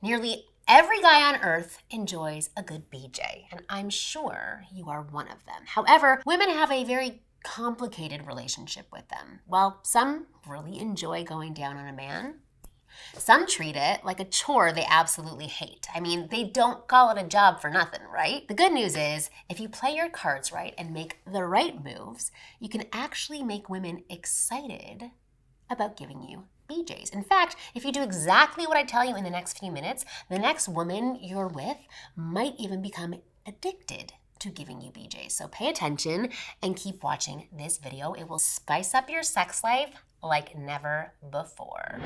Nearly every guy on earth enjoys a good BJ, and I'm sure you are one of them. However, women have a very complicated relationship with them. While some really enjoy going down on a man, some treat it like a chore they absolutely hate. I mean, they don't call it a job for nothing, right? The good news is, if you play your cards right and make the right moves, you can actually make women excited about giving you BJs. In fact, if you do exactly what I tell you in the next few minutes, the next woman you're with might even become addicted to giving you BJs. So pay attention and keep watching this video. It will spice up your sex life like never before.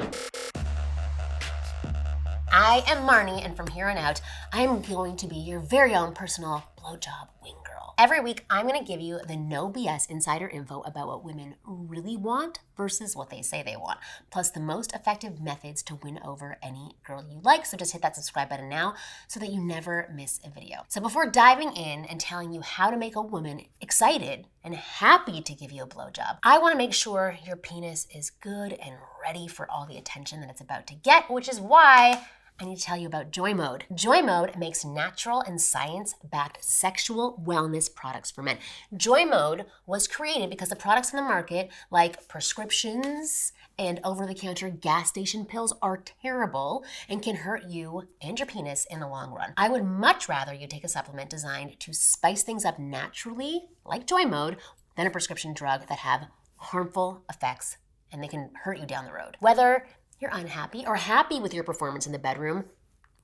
I am Marni, and from here on out, I'm going to be your very own personal blowjob wing girl. Every week, I'm going to give you the no BS insider info about what women really want versus what they say they want, plus the most effective methods to win over any girl you like. So just hit that subscribe button now so that you never miss a video. So before diving in and telling you how to make a woman excited and happy to give you a blowjob, I want to make sure your penis is good and ready for all the attention that it's about to get, which is why I need to tell you about Joymode. Joymode makes natural and science-backed sexual wellness products for men. Joymode was created because the products in the market, like prescriptions and over-the-counter gas station pills, are terrible and can hurt you and your penis in the long run. I would much rather you take a supplement designed to spice things up naturally, like Joymode, than a prescription drug that have harmful effects and they can hurt you down the road. Whether you're unhappy or happy with your performance in the bedroom,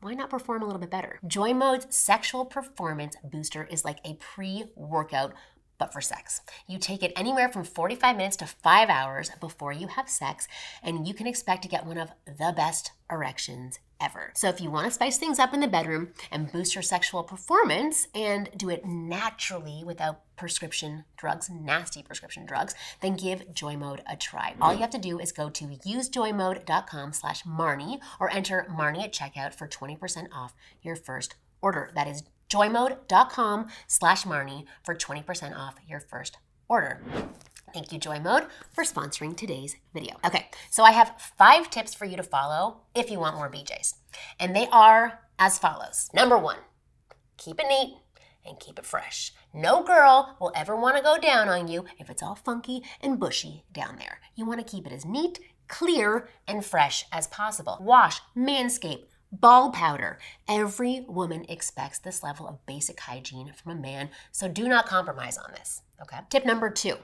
why not perform a little bit better? Joymode's Sexual Performance Booster is like a pre-workout, but for sex. You take it anywhere from 45 minutes to 5 hours before you have sex, and you can expect to get one of the best erections ever. So if you want to spice things up in the bedroom and boost your sexual performance and do it naturally without prescription drugs, nasty prescription drugs, then give Joymode a try. All you have to do is go to usejoymode.com/Marni or enter Marni at checkout for 20% off your first order. That is joymode.com/Marni for 20% off your first order. Thank you, Joymode, for sponsoring today's video. Okay, so I have 5 tips for you to follow if you want more BJs. And they are as follows. Number 1, keep it neat and keep it fresh. No girl will ever want to go down on you if it's all funky and bushy down there. You want to keep it as neat, clear, and fresh as possible. Wash, manscape, ball powder. Every woman expects this level of basic hygiene from a man, so do not compromise on this, okay? Tip number 2.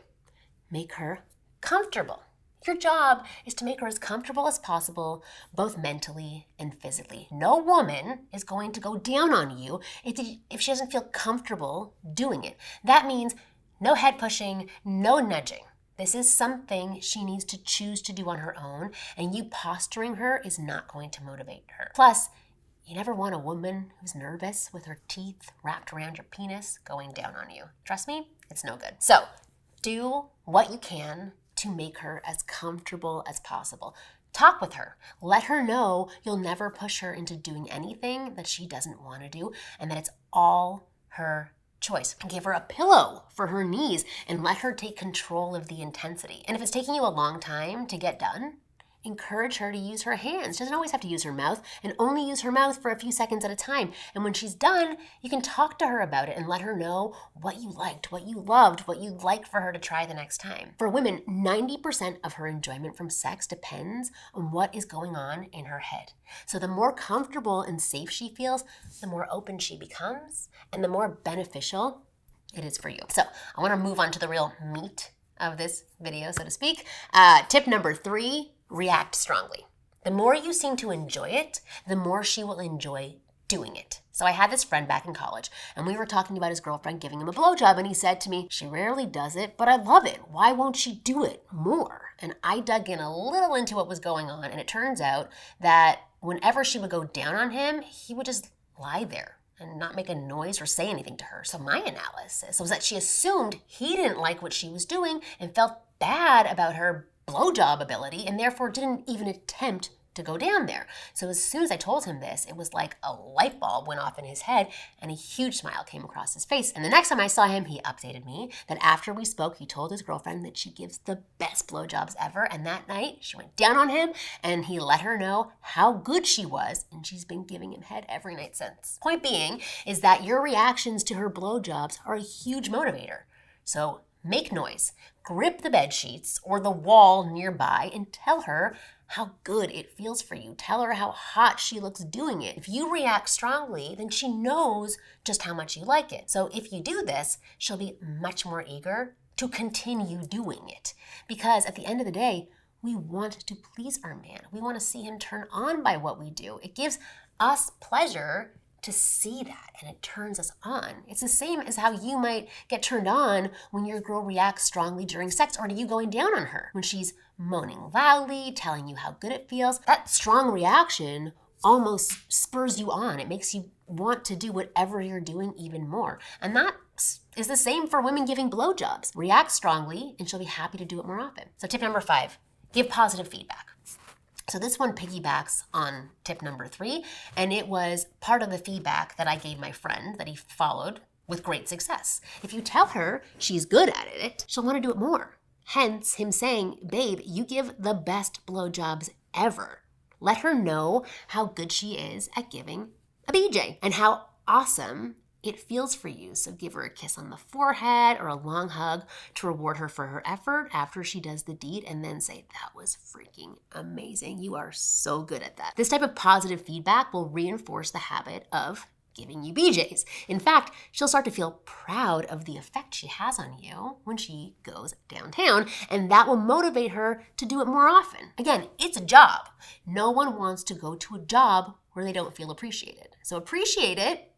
Make her comfortable. Your job is to make her as comfortable as possible, both mentally and physically. No woman is going to go down on you if she doesn't feel comfortable doing it. That means no head pushing, no nudging. This is something she needs to choose to do on her own, and you posturing her is not going to motivate her. Plus, you never want a woman who's nervous with her teeth wrapped around your penis going down on you. Trust me, it's no good. So, do what you can to make her as comfortable as possible. Talk with her. Let her know you'll never push her into doing anything that she doesn't want to do and that it's all her choice. Give her a pillow for her knees and let her take control of the intensity. And if it's taking you a long time to get done, encourage her to use her hands. She doesn't always have to use her mouth, and only use her mouth for a few seconds at a time. And when she's done, you can talk to her about it and let her know what you liked, what you loved, what you'd like for her to try the next time. For women, 90% of her enjoyment from sex depends on what is going on in her head. So the more comfortable and safe she feels, the more open she becomes, and the more beneficial it is for you. So I want to move on to the real meat of this video, so to speak. Tip number 3, react strongly. The more you seem to enjoy it, the more she will enjoy doing it. So I had this friend back in college, and we were talking about his girlfriend giving him a blowjob, and he said to me, "She rarely does it, but I love it. Why won't she do it more?" And I dug in a little into what was going on, and it turns out that whenever she would go down on him, he would just lie there and not make a noise or say anything to her. So my analysis was that she assumed he didn't like what she was doing and felt bad about her blowjob ability and therefore didn't even attempt to go down there. So as soon as I told him this, it was like a light bulb went off in his head and a huge smile came across his face. And the next time I saw him, he updated me that after we spoke, he told his girlfriend that she gives the best blowjobs ever. And that night she went down on him and he let her know how good she was. And she's been giving him head every night since. Point being is that your reactions to her blowjobs are a huge motivator. So make noise, grip the bed sheets or the wall nearby and tell her how good it feels for you. Tell her how hot she looks doing it. If you react strongly, then she knows just how much you like it. So if you do this, she'll be much more eager to continue doing it. Because at the end of the day, we want to please our man. We want to see him turn on by what we do. It gives us pleasure to see that, and it turns us on. It's the same as how you might get turned on when your girl reacts strongly during sex or to you going down on her. When she's moaning loudly, telling you how good it feels, that strong reaction almost spurs you on. It makes you want to do whatever you're doing even more. And that is the same for women giving blowjobs. React strongly, and she'll be happy to do it more often. So tip number 5, give positive feedback. So this one piggybacks on tip number 3, and it was part of the feedback that I gave my friend that he followed with great success. If you tell her she's good at it, she'll want to do it more. Hence him saying, babe, you give the best blowjobs ever. Let her know how good she is at giving a BJ and how awesome it feels for you. So give her a kiss on the forehead or a long hug to reward her for her effort after she does the deed, and then say, that was freaking amazing. You are so good at that. This type of positive feedback will reinforce the habit of giving you BJs. In fact, she'll start to feel proud of the effect she has on you when she goes downtown, and that will motivate her to do it more often. Again, it's a job. No one wants to go to a job where they don't feel appreciated. So appreciate it,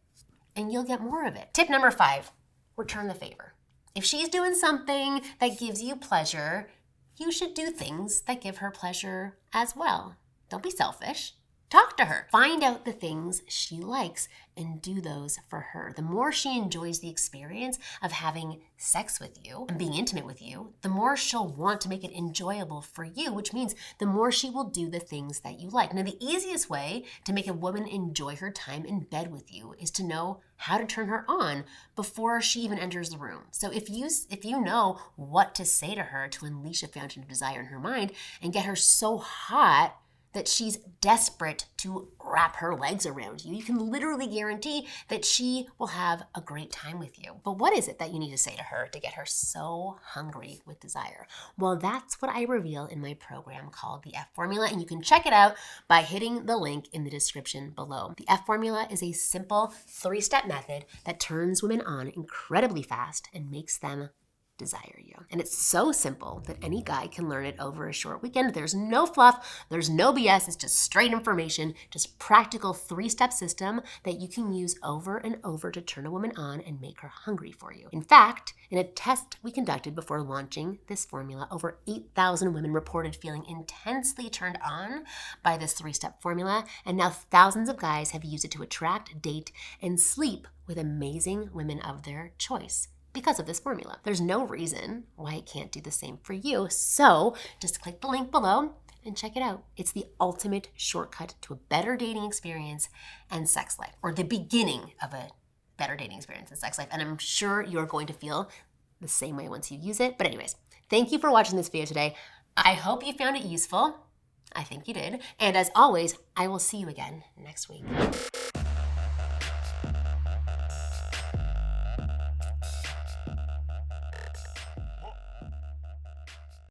and you'll get more of it. Tip number 5, return the favor. If she's doing something that gives you pleasure, you should do things that give her pleasure as well. Don't be selfish. Talk to her. Find out the things she likes and do those for her. The more she enjoys the experience of having sex with you and being intimate with you, the more she'll want to make it enjoyable for you, which means the more she will do the things that you like. Now, the easiest way to make a woman enjoy her time in bed with you is to know how to turn her on before she even enters the room. So if you know what to say to her to unleash a fountain of desire in her mind and get her so hot that she's desperate to wrap her legs around you, you can literally guarantee that she will have a great time with you. But what is it that you need to say to her to get her so hungry with desire? Well, that's what I reveal in my program called the F Formula, and you can check it out by hitting the link in the description below. The F Formula is a simple 3-step method that turns women on incredibly fast and makes them desire you. And it's so simple that any guy can learn it over a short weekend. There's no fluff, there's no BS, it's just straight information, just practical 3-step system that you can use over and over to turn a woman on and make her hungry for you. In fact, in a test we conducted before launching this formula, over 8,000 women reported feeling intensely turned on by this 3-step formula, and now thousands of guys have used it to attract, date, and sleep with amazing women of their choice because of this formula. There's no reason why it can't do the same for you. So just click the link below and check it out. It's the ultimate shortcut to a better dating experience and sex life, or the beginning of a better dating experience and sex life. And I'm sure you're going to feel the same way once you use it. But anyways, thank you for watching this video today. I hope you found it useful. I think you did. And as always, I will see you again next week.